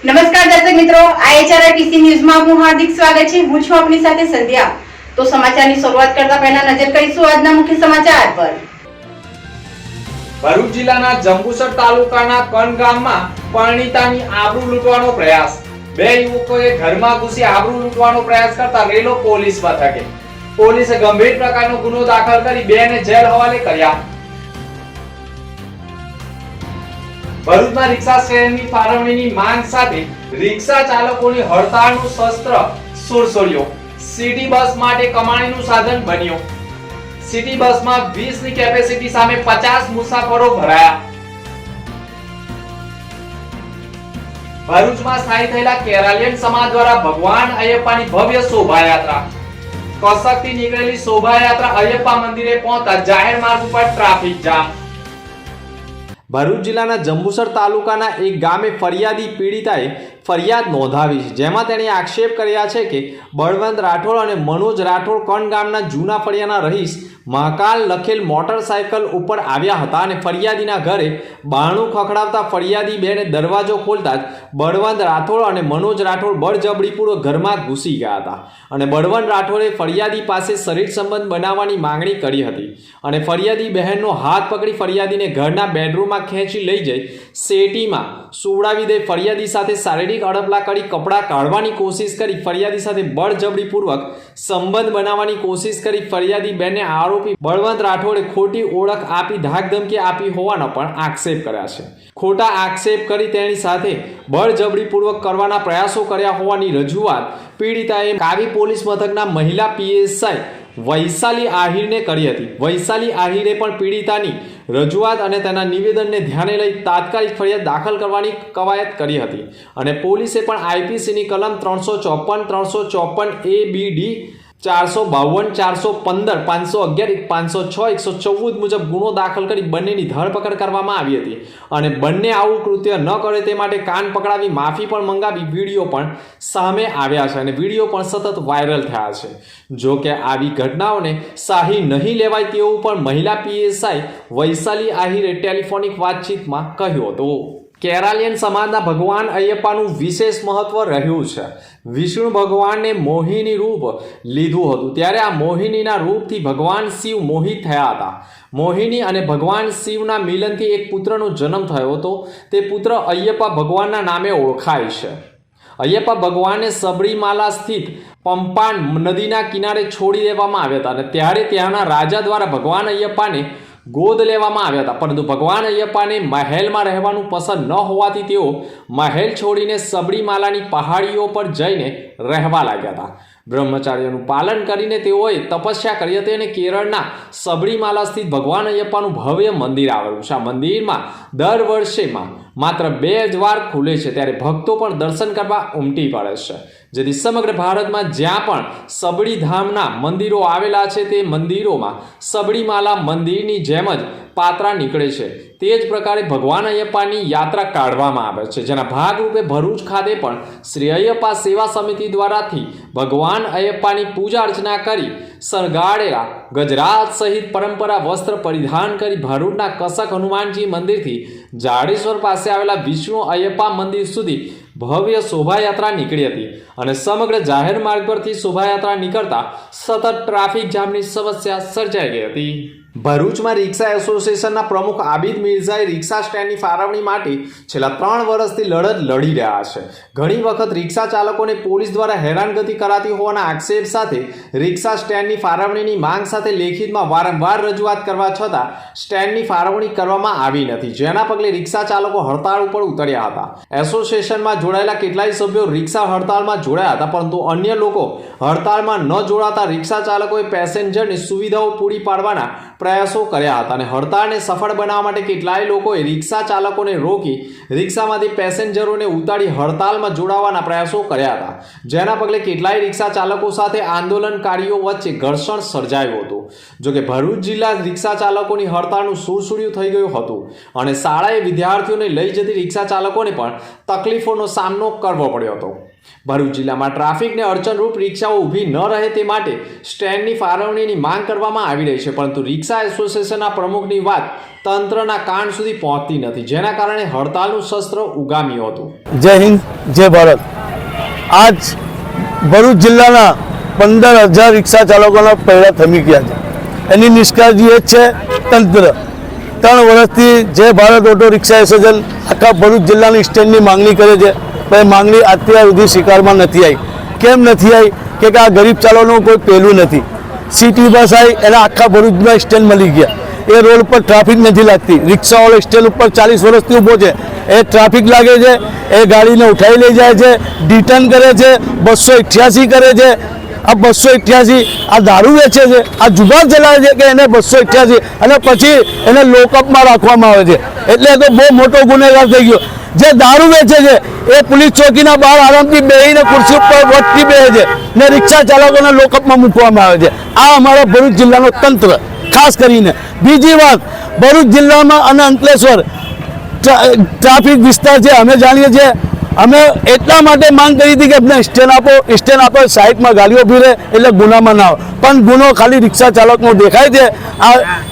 નમસ્કાર દર્શક મિત્રો, IHRTC ન્યૂઝમાં આપનું હાર્દિક સ્વાગત છે। હું છું આપની સાથે સંધ્યા। તો સમાચારની શરૂઆત કરતા પહેલા નજર કરીશું આજના મુખ્ય સમાચાર પર। ભરૂચ જિલ્લાના જંબુસર તાલુકાના કણ ગામમાં પરણિતાની આબરૂ લૂંટવાનો પ્રયાસ। બે યુવકોએ ઘરમાં ઘૂસી આબરૂ લૂંટવાનો પ્રયાસ કરતા રેલો પોલીસ મથકે। પોલીસે ગંભીર પ્રકારનો ગુનો દાખલ કરી બેને જેલ હવાલે કર્યા। ભરૂચમાં રિક્ષા શહેરની ફાળવણીની માંગ સાથે રિક્ષા ચાલકોની હડતાળનું શસ્ત્ર સુરસોડ્યો। સિટી બસ માટે કમાણીનું સાધન બન્યો। સિટી બસમાં 20 ની કેપેસિટી સામે 50 મુસાફરો ભરાયા। ભરૂચમાં સ્થાયી થયેલા કેરાલિયન સમાજ દ્વારા ભગવાન અયપ્પાની ભવ્ય શોભાયાત્રા। કસકથી નીકળેલી શોભાયાત્રા અયપ્પા મંદિરે પહોંચતા જાહેર માર્ગ ઉપર ટ્રાફિક જામ। ભરૂચ જિલ્લાના જંબુસર તાલુકાના એક ગામે ફરિયાદી પીડિતાએ ફરિયાદ નોંધાવી છે, જેમાં તેણે આક્ષેપ કર્યા છે કે બળવંત રાઠોડ અને મનોજ રાઠોડ કણ ગામના જૂના ફળિયાના રહીશ મહાકાલ લખેલ મોટરસાયકલ ઉપર આવ્યા હતા અને ફરિયાદીના ઘરે બારણું ખખડાવતા ફરિયાદી બેને દરવાજો ખોલતા જ બળવંત રાઠોડ અને મનોજ રાઠોડ બળજબરીપૂર્વક ઘરમાં ઘૂસી ગયા હતા અને બળવંત રાઠોડે ફરિયાદી પાસે શરીર સંબંધ બનાવવાની માંગણી કરી હતી અને ફરિયાદી બહેનનો હાથ પકડી ફરિયાદીને ઘરના બેડરૂમમાં ખેંચી લઈ જઈ સેટીમાં સુવડાવી દઈ ફરિયાદી સાથે શારીરિક અડપલા કરી કપડાં કાઢવાની કોશિશ કરી ફરિયાદી સાથે બળજબરીપૂર્વક સંબંધ બનાવવાની કોશિશ કરી ફરિયાદી બેનને આરોપી બળવંત રાઠોડે ખોટી ઓળખ આપી ધાકધમકી આપી હોવાનો પણ આક્ષેપ કર્યા છે। ખોટા આક્ષેપ કરી તેની સાથે બળજબરીપૂર્વક કરવાના પ્રયાસો કર્યા હોવાની રજૂઆત પીડિતાએ કાવી પોલીસ મથકના મહિલા PSI વૈશાલી આહિરને કરી હતી। વૈશાલી આહિરે પણ પીડિતાની રજૂઆત અને તેના નિવેદનને ધ્યાને લઈ તાત્કાલિક ફરિયાદ દાખલ કરવાની કવાયત કરી હતી અને પોલીસે પણ IPCની કલમ 354, 354 ABD 452, 415, 511, 506, 114 મુજબ ગુનો દાખલ કરી બંનેની ધરપકડ કરવામાં આવી હતી અને બંને આવું કૃત્ય ન કરે તે માટે કાન પકડાવી માફી પણ મંગાવી વિડીયો પણ સામે આવ્યા છે અને વિડીયો પણ સતત વાયરલ થયા છે। જો કે આવી ઘટનાઓને સાહી નહીં લેવાય તેવું પણ મહિલા PSI વૈશાલી આહિરે ટેલિફોનિક વાતચીતમાં કહ્યું હતું। કેરાલિયન સમાજના ભગવાન અયપ્પાનું વિશેષ મહત્વ રહ્યું છે। વિષ્ણુ ભગવાનને મોહિની રૂપ લીધું હતું, ત્યારે આ મોહિનીના રૂપથી ભગવાન શિવ મોહિત થયા હતા। મોહિની અને ભગવાન શિવના મિલનથી એક પુત્રનો જન્મ થયો હતો। તે પુત્ર અયપ્પા ભગવાનના નામે ઓળખાય છે। અયપ્પા ભગવાનને સબરીમાલા સ્થિત પંપા નદીના કિનારે છોડી દેવામાં આવ્યા હતા અને ત્યારે ત્યાંના રાજા દ્વારા ભગવાન અયપ્પાને ગોદ લેવામાં આવ્યા હતા, પરંતુ ભગવાન અયપ્પાને મહેલમાં રહેવાનું પસંદ ન હોવાથી તેઓ મહેલ છોડીને સબરીમાલાની પહાડીઓ પર જઈને રહેવા લાગ્યા હતા। બ્રહ્મચાર્યનું પાલન કરીને તેઓએ તપસ્યા કરી હતી અને કેરળના સબરીમાલા સ્થિત ભગવાન અયપ્પાનું ભવ્ય મંદિર આવેલું છે। આ મંદિરમાં દર વર્ષેમાં માત્ર 2 જ વાર ખુલે છે, ત્યારે ભક્તો પણ દર્શન કરવા ઉમટી પડે છે, જેથી સમગ્ર ભારતમાં જ્યાં પણ સબરીધામના મંદિરો આવેલા છે તે મંદિરોમાં સબરીમાલા મંદિરની જેમ જ પાત્રા નીકળે છે। તે જ પ્રકારે ભગવાન અયપ્પાની યાત્રા કાઢવામાં આવે છે, જેના ભાગરૂપે ભરૂચ ખાતે પણ શ્રી અયપ્પા સેવા સમિતિ દ્વારાથી ભગવાન અયપ્પાની પૂજા અર્ચના કરી શણગારેલા ગજરાત સહિત પરંપરા વસ્ત્ર પરિધાન કરી ભરૂચના કસક હનુમાનજી મંદિરથી જાડેશ્વર પાસે આવેલા વિષ્ણુ અયપ્પા મંદિર સુધી ભવ્ય શોભાયાત્રા નીકળી હતી અને સમગ્ર જાહેર માર્ગ પરથી શોભાયાત્રા નીકળતા સતત ટ્રાફિક જામની સમસ્યા સર્જાઈ ગઈ હતી। ભરૂચમાં રિક્ષા એસોસિએશનના પ્રમુખ આબિદ મિર્ઝાએ રિક્ષા સ્ટેન્ડની ફાળવણી માટે છેલ્લા 3 વર્ષથી લડત લડી રહ્યા છે। ઘણી વખત રિક્ષા ચાલકોને પોલીસ દ્વારા હેરાનગતિ કરાતી હોવાના આક્ષેપ સાથે રિક્ષા સ્ટેન્ડની ફાળવણીની માંગ સાથે લેખિતમાં વારંવાર રજૂઆત કરવા છતાં સ્ટેન્ડની ફાળવણી કરવામાં આવી નથી, જેના પગલે રિક્ષા ચાલકો હડતાળ ઉપર ઉતર્યા હતા। એસોસિએશનમાં જોડાયેલા કેટલાય સભ્યો રિક્ષા હડતાળમાં જોડાયા હતા, પરંતુ અન્ય લોકો હડતાળમાં ન જોડાતા રિક્ષા ચાલકોએ પેસેન્જરને સુવિધાઓ પૂરી પાડવાના પ્રયાસો કર્યા હતા અને હડતાળને સફળ બનાવવા માટે કેટલાય લોકોએ રિક્ષા ચાલકોને રોકી રિક્ષામાંથી પેસેન્જરોને ઉતારી હડતાળમાં જોડાવાના પ્રયાસો કર્યા હતા, જેના પગલે કેટલાય રિક્ષા ચાલકો સાથે આંદોલનકારીઓ વચ્ચે ઘર્ષણ સર્જાયું હતું। જોકે ભરૂચ જિલ્લા રિક્ષા ચાલકોની હડતાળનું સુરસુર્યું થઈ ગયું હતું અને શાળાએ વિદ્યાર્થીઓને લઈ જતી રિક્ષા ચાલકોને પણ તકલીફોનો સામનો કરવો પડ્યો હતો। ભરૂચ જિલ્લામાં ટ્રાફિકને અડચણરૂપ રિક્ષાઓ ઊભી ન રહે તે માટે સ્ટેન્ડની ફાળવણીની માંગ કરવામાં આવી રહી છે, પરંતુ રિક્ષા એસોસિએશનના પ્રમુખની વાત તંત્રના કાન સુધી પહોંચતી નથી, જેના કારણે હડતાલનું શસ્ત્ર ઉગામ્યું હતું. જય હિન્દ, જય ભારત. આજ ભરૂચ જિલ્લાના 15,000 રિક્ષા ચાલકોના પૈડા થમી ગયા છે. એની નિષ્કાળજી એ જ છે તંત્ર. 3 વર્ષથી જય ભારત ઓટો રિક્ષા એસોસિએશન આખા ભરૂચ જિલ્લાની સ્ટેન્ડની માંગણી કરે છે, પણ માંગણી અત્યાર સુધી સ્વીકારમાં નથી આવી. કેમ નથી આવી? કે આ ગરીબ ચાલકોનું કોઈ પહેલું નથી. સિટી બસ આવી એના આખા ભરૂચમાં સ્ટેન્ડ મળી ગયા. એ રોડ પર ટ્રાફિક નથી લાગતી. રિક્ષાવાળો સ્ટેન્ડ ઉપર 40 વર્ષથી ઊભો છે. એ ટ્રાફિક લાગે છે, એ ગાડીને ઉઠાવી લઈ જાય છે, ડિટર્ન કરે છે, 288 કરે છે. આ 288 આ દારૂ વેચે છે, આ જુગાર ચલાવે છે કે એને 288 અને પછી એને લોકઅપમાં રાખવામાં આવે છે. એટલે તો બહુ મોટો ગુનેગાર થઈ ગયો. જે દારૂ વેચે છે એ પોલીસ ચોકીના બહાર આરામથી બેસીને ખુરશી ઉપર વટથી બેસે છે ને રિક્ષા ચાલકોને લોકઅપમાં મૂકવામાં આવે છે. આ અમારા ભરૂચ જિલ્લાનો તંત્ર ખાસ કરીને. બીજી વાત, ભરૂચ જિલ્લામાં અને અંકલેશ્વર ટ્રાફિક વિસ્તાર છે, અમે જાણીએ છીએ. અમે એટલા માટે માંગ કરી હતી કે અમને સ્ટેન્ડ આપો, સાઈડમાં ગાડીઓ ફીરે એટલે ગુનામાં ના આવે. પણ ગુનો ખાલી રિક્ષા ચાલકનો દેખાય છે.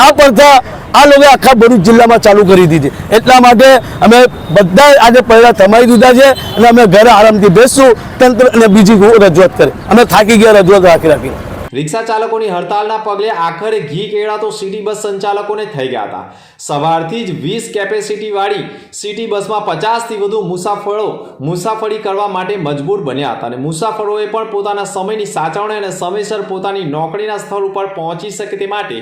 આ પ્રથા આ લોકોએ આખા ભરૂચ જિલ્લામાં ચાલુ કરી દીધી. એટલા માટે અમે બધા આજે પૈડા થમાવી દીધા છે અને અમે ઘરે આરામથી બેસશું. તંત્ર અને બીજી રજૂઆત કરે. અમે થાકી ગયા રજૂઆત રાખી. રિક્ષા ચાલકોની હડતાલના પગલે આખરે ઘી કેળા તો સિટી બસ સંચાલકોને થઈ ગયા હતા. સવારથી જ 20 કેપેસિટી વાળી સિટી બસમાં 50થી વધુ મુસાફરો મુસાફરી કરવા માટે મજબૂર બન્યા હતા અને મુસાફરોએ પણ પોતાના સમયની સાચવણી અને સમયસર પોતાની નોકરીના સ્થળ ઉપર પહોંચી શકે તે માટે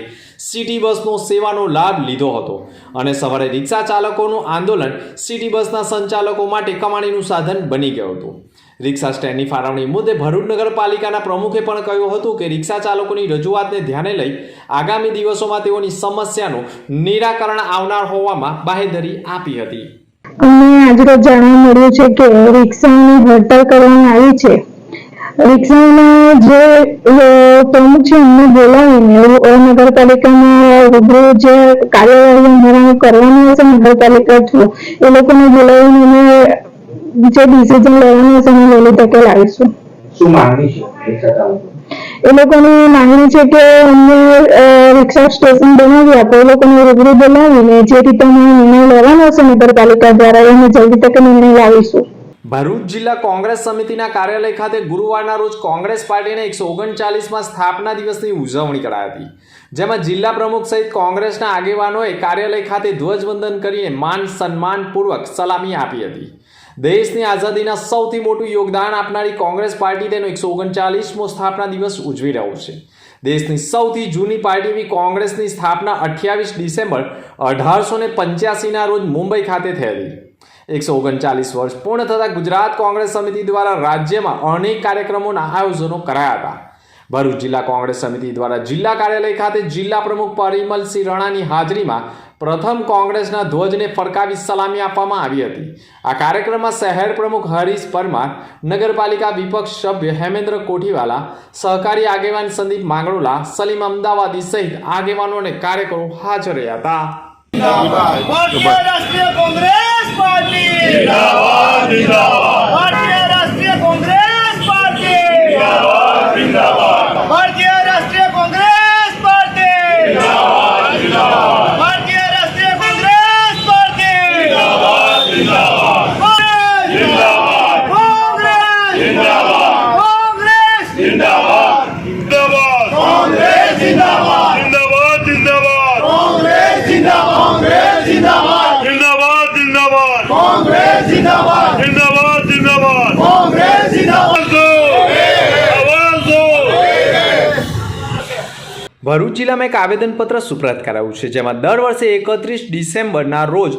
સિટી બસનો સેવાનો લાભ લીધો હતો. અને સવારે રિક્ષા ચાલકોનું આંદોલન સિટી બસના સંચાલકો માટે કમાણીનું સાધન બની ગયું હતું. રિક્ષા સ્ટેન્ડની ફાળવણી મુદ્દે ભરૂચ નગરપાલિકાના પ્રમુખે પણ કહ્યું હતું કે રિક્ષા ચાલકોની રજૂઆતને ધ્યાને લઈ આગામી દિવસોમાં તેઓની સમસ્યાનું નિરાકરણ આવનાર હોવામાં બાહેધરી આપી હતી. અમને આજરોજ જાણવા મળ્યું છે કે રિક્ષાની હડતાલ કરવામાં આવી છે. રિક્ષાના જે પ્રમુખ છે એમને બોલાવીને નગરપાલિકામાં રૂબરૂ જે કાર્યવાહી કરવાની હશે નગરપાલિકા થ્રુ એ લોકોને બોલાવીને જે ડિસિઝન લેવાનું હશે અમે વહેલી તકે લાવીશું. શું માંગણી છે? એ લોકોની માંગણી છે કે અમને રિક્ષા સ્ટેશન બનાવી આપો. એ લોકોને રૂબરૂ બોલાવીને જે રીતે અમે નિર્ણય લેવાનો હશે નગરપાલિકા દ્વારા અમે જલ્દી તકે નિર્ણય લાવીશું. ભરૂચ જિલ્લા કોંગ્રેસ સમિતિના કાર્યાલય ખાતે ગુરુવારના રોજ કોંગ્રેસ પાર્ટીના 139માં સ્થાપના દિવસની ઉજવણી કરાઈ હતી, જેમાં જિલ્લા પ્રમુખ સહિત કોંગ્રેસના આગેવાનોએ કાર્યાલય ખાતે ધ્વજવંદન કરીને માન સન્માનપૂર્વક સલામી આપી હતી. દેશની આઝાદીના સૌથી મોટું યોગદાન આપનારી કોંગ્રેસ પાર્ટી તેનો 139મો સ્થાપના દિવસ ઉજવી રહ્યો છે. દેશની સૌથી જૂની પાર્ટી એવી કોંગ્રેસની સ્થાપના 28 ડિસેમ્બર 1885ના રોજ મુંબઈ ખાતે થઈ હતી. 139 વર્ષ પૂર્ણ થતાં ગુજરાત કોંગ્રેસ સમિતિ દ્વારા રાજ્યમાં અનેક કાર્યક્રમોના આયોજનો કરાયા હતા. ભરૂચ જિલ્લા કોંગ્રેસ સમિતિ દ્વારા જિલ્લા કાર્યાલય ખાતે જિલ્લા પ્રમુખ પરિમલસિંહ રાણાની હાજરીમાં પ્રથમ કોંગ્રેસના ધ્વજને ફરકાવી સલામી આપવામાં આવી હતી. આ કાર્યક્રમમાં શહેર પ્રમુખ હરીશ પરમાર, નગરપાલિકા વિપક્ષ સભ્ય હેમેન્દ્ર કોઠીવાલા, સહકારી આગેવાન સંદીપ માંગરોલા, સલીમ અમદાવાદી સહિત આગેવાનો અને કાર્યકરો હાજર રહ્યા હતા. भारतीय राष्ट्रीय कांग्रेस पार्टी जिंदाबाद जिंदाबाद भारतीय राष्ट्रीय कांग्रेस पार्टी जिंदाबाद जिंदाबाद भारतीय राष्ट्रीय कांग्रेस पार्टी जिंदाबाद जिंदाबाद भारतीय राष्ट्रीय कांग्रेस पार्टी जिंदाबाद जिंदाबाद कांग्रेस जिंदाबाद कांग्रेस जिंदाबाद कांग्रेस जिंदाबाद जिंदाबाद जिंदाबाद कांग्रेस जिंदाबाद जिंदाबाद जिंदाबाद कांग्रेस जिंदाबाद जिंदाबाद जिंदाबाद कांग्रेस जिंदाबाद ભરૂચ જિલ્લામાં એક આવેદનપત્ર સુપ્રત કરાયું છે, જેમાં દર વર્ષે 31 ડિસેમ્બરના રોજ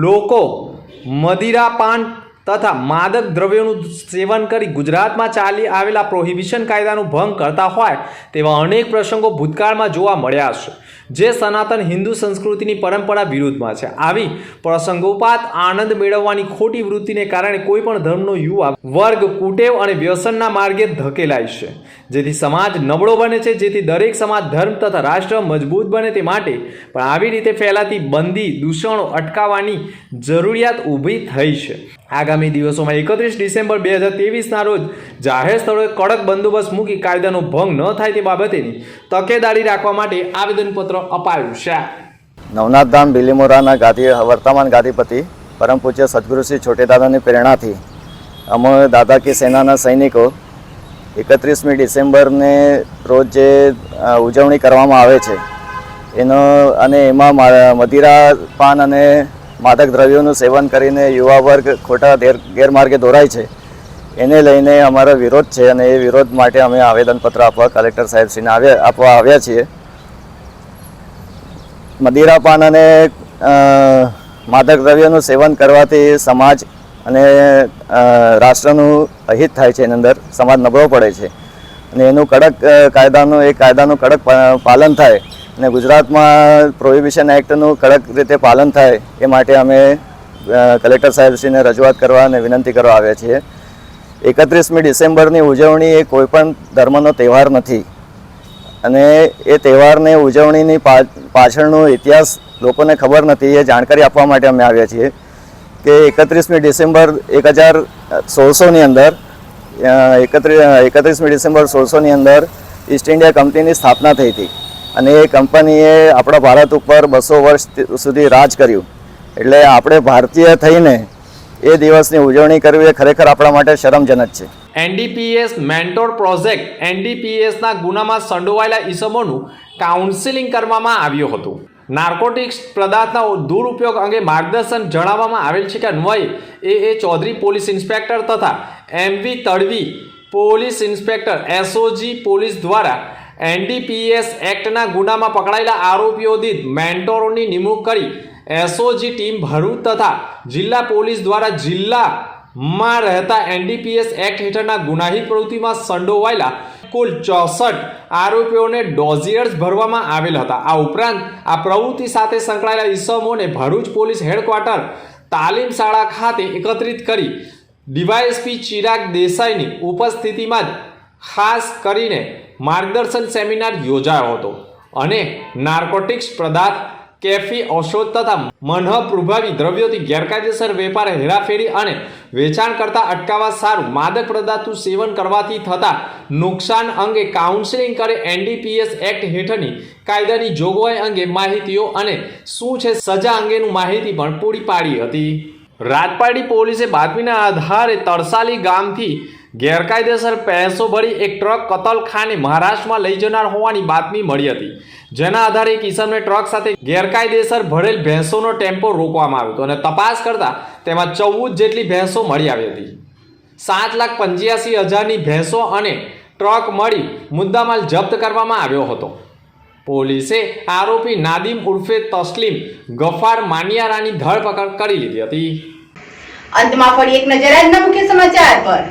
લોકો મદિરાપાન તથા માદક દ્રવ્યોનું સેવન કરી ગુજરાતમાં ચાલી આવેલા પ્રોહિબિશન કાયદાનું ભંગ કરતા હોય તેવા અનેક પ્રસંગો ભૂતકાળમાં જોવા મળ્યા છે, જે સનાતન હિન્દુ સંસ્કૃતિની પરંપરા વિરુદ્ધમાં છે. આવી પ્રસંગોપાત આનંદ મેળવવાની ખોટી વૃત્તિને કારણે કોઈ પણ ધર્મનો યુવા વર્ગ કુટેવ અને વ્યસનના માર્ગે ધકેલાય છે, જેથી સમાજ નબળો બને છે. જેથી દરેક સમાજ, ધર્મ તથા રાષ્ટ્ર મજબૂત બને તે માટે પણ આવી રીતે ફેલાતી બંદી દૂષણો અટકાવવાની જરૂરિયાત ઊભી થઈ છે. આગામી દિવસોમાં 31 ડિસેમ્બર 2023ના રોજ જાહેર સ્થળોએ કડક બંદોબસ્ત મૂકી કાયદાનો ભંગ ન થાય તે બાબતેની તકેદારી રાખવા માટે આવેદનપત્ર અપાયું છે. નવનાથધામ બિલીમોરાના વર્તમાન ગાદીપતિ પરમ પૂજ્ય સદગુરુ શ્રી છોટેદાદાની પ્રેરણાથી અમે દાદા કી સેનાના સૈનિકો 31મી ડિસેમ્બરને રોજ જે ઉજવણી કરવામાં આવે છે અને એમાં મદિરા પાન અને માદક દ્રવ્યોનું સેવન કરીને યુવા વર્ગ ખોટા ગેરમાર્ગે દોરાય છે એને લઈને અમારો વિરોધ છે અને એ વિરોધ માટે અમે આવેદનપત્ર આપવા કલેક્ટર સાહેબશ્રીને આપવા આવ્યા છીએ. મદિરાપાન અને માદક દ્રવ્યોનું સેવન કરવાથી સમાજ અને રાષ્ટ્રનું અહિત થાય છે. એની અંદર સમાજ નબળો પડે છે અને એનું કાયદાનું કડક પાલન થાય અને ગુજરાતમાં પ્રોહિબિશન એક્ટનું કડક રીતે પાલન થાય એ માટે અમે કલેક્ટર સાહેબશ્રીને રજૂઆત કરવા અને વિનંતી કરવા આવ્યા છીએ. 31મી ડિસેમ્બરની ઉજવણી એ કોઈપણ ધર્મનો તહેવાર નથી અને એ તહેવારની ઉજવણીની પાછળનો ઇતિહાસ લોકોને ખબર નથી. એ જાણકારી આપવા માટે અમે આવ્યા છીએ કે 31મી ડિસેમ્બર 1600ની અંદર 31મી ડિસેમ્બર 1600ની અંદર ઈસ્ટ ઇન્ડિયા કંપનીની સ્થાપના થઈ હતી અને એ કંપનીએ આપણા ભારત ઉપર 200 વર્ષ સુધી રાજ કર્યું. એટલે આપણે ભારતીય થઈને એ દિવસની ઉજવણી કરવી એ ખરેખર આપણા માટે શરમજનક છે. એનડીપીએસ મેન્ટોર પ્રોજેક્ટ એનડીપીએસના ગુનામાં સંડોવાયેલા ઈસમોનું કાઉન્સેલિંગ કરવામાં આવ્યું હતું. નાર્કોટિક્સ પદાર્થના દુરુપયોગ અંગે માર્ગદર્શન જણાવવામાં આવેલ છે કે અન્વયે એ ચૌધરી પોલીસ ઇન્સ્પેક્ટર તથા MV Tadvi police inspector SOG police દ્વારા એનડીપીએસ એક્ટના ગુનામાં પકડાયેલા આરોપીઓ દીઠ મેન્ટોરોની નિમણૂક કરી એસઓજી ટીમ ભરૂચ તથા જિલ્લા પોલીસ દ્વારા જિલ્લામાં રહેતા એનડીપીએસ એક્ટ હેઠળના ગુનાહિત પ્રવૃત્તિમાં સંડોવાયેલા કુલ 64 આરોપીઓને ડોઝિયર્સ ભરવામાં આવેલ હતા. આ ઉપરાંત આ પ્રવૃત્તિ સાથે સંકળાયેલા ઈસમોને ભરૂચ પોલીસ હેડક્વાર્ટર તાલીમ શાળા ખાતે એકત્રિત કરી ડીવાયએસપી ચિરાગ દેસાઈની ઉપસ્થિતિમાં જ ખાસ કરીને માર્ગદર્શન સેમિનાર યોજાયો હતો અને નાર્કોટિક્સ પદાર્થ કેફી ઔષધ તથા મનઃ પ્રભાવી દ્રવ્યોથી ગેરકાયદેસર વેપાર હેરાફેરી અને વેચાણ કરતા અટકાવવા સારું માદક પદાર્થનું સેવન કરવાથી થતા નુકસાન અંગે કાઉન્સેલિંગ કરે એનડીપીએસ એક્ટ હેઠળની કાયદાની જોગવાઈ અંગે માહિતીઓ અને શું છે સજા અંગેનું માહિતી પણ પૂરી પાડી હતી. રાજપારડી પોલીસે બાતમીના આધારે તરસાલી ગામથી ગેરકાયદેસર ભેંસો ભરી એક ટ્રક કતલખાને મહારાષ્ટ્રમાં લઈ જનાર હોવાની બાતમી મળી હતી. જેના આધારે એક ઈસમને ટ્રક સાથે ગેરકાયદેસર ભરેલ ભેંસોનો ટેમ્પો રોકવામાં આવ્યો હતો અને તપાસ કરતા તેમાં 14 જેટલી ભેંસો મળી આવી હતી. 7,85,000ની ભેંસો અને ટ્રક મળી મુદ્દામાલ જપ્ત કરવામાં આવ્યો હતો. પોલીસે આરોપી નાદિમ ઉર્ફે તસ્લીમ ગફાર માનિયારાની ધરપકડ કરી લીધી હતી. અંતમાં ફરી એક નજર આજના મુખ્ય સમાચાર પર.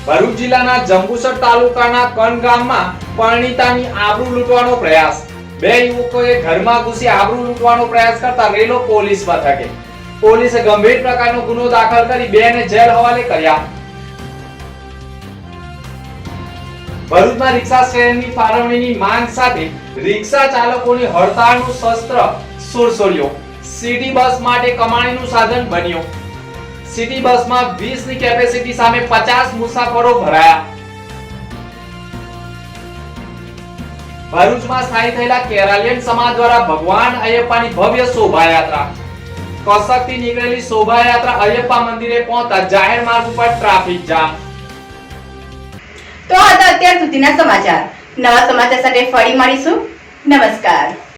ભરૂચ જિલ્લાના જંબુસર તાલુકાના કણ ગામમાં પરણિતાની આબરૂ લૂંટવાનો પ્રયાસ. 2 યુવકોએ ઘરમાં ઘૂસી આબરૂ લૂંટવાનો પ્રયાસ કરતા રેલો પોલીસ મથકે. પોલીસે ગંભીર પ્રકારનો ગુનો દાખલ કરી 2ને જેલ હવાલે કર્યા. ભરૂચમાં રિક્ષા શ્રેણીની ફાળવણીની માંગ સાથે રિક્ષા ચાલકોની હડતાળનું શસ્ત્ર સુરસોડ્યો. સિટી બસ માટે કમાણીનું સાધન બન્યો. સિટી બસમાં 20ની કેપેસિટી સામે 50 મુસાફરો ભરાયા. ભરૂચમાં સ્થાયી થયેલા કેરાલિયન સમાજ દ્વારા ભગવાન અયપ્પાની ભવ્ય શોભાયાત્રા. કસકથી નીકળેલી શોભાયાત્રા અયપ્પા મંદિરે પહોંચતા જાહેર માર્ગ ઉપર ટ્રાફિક જામ. તો આ હતા અત્યાર સુધીના સમાચાર. નવા સમાચાર સાથે ફરી મળીશું. નમસ્કાર.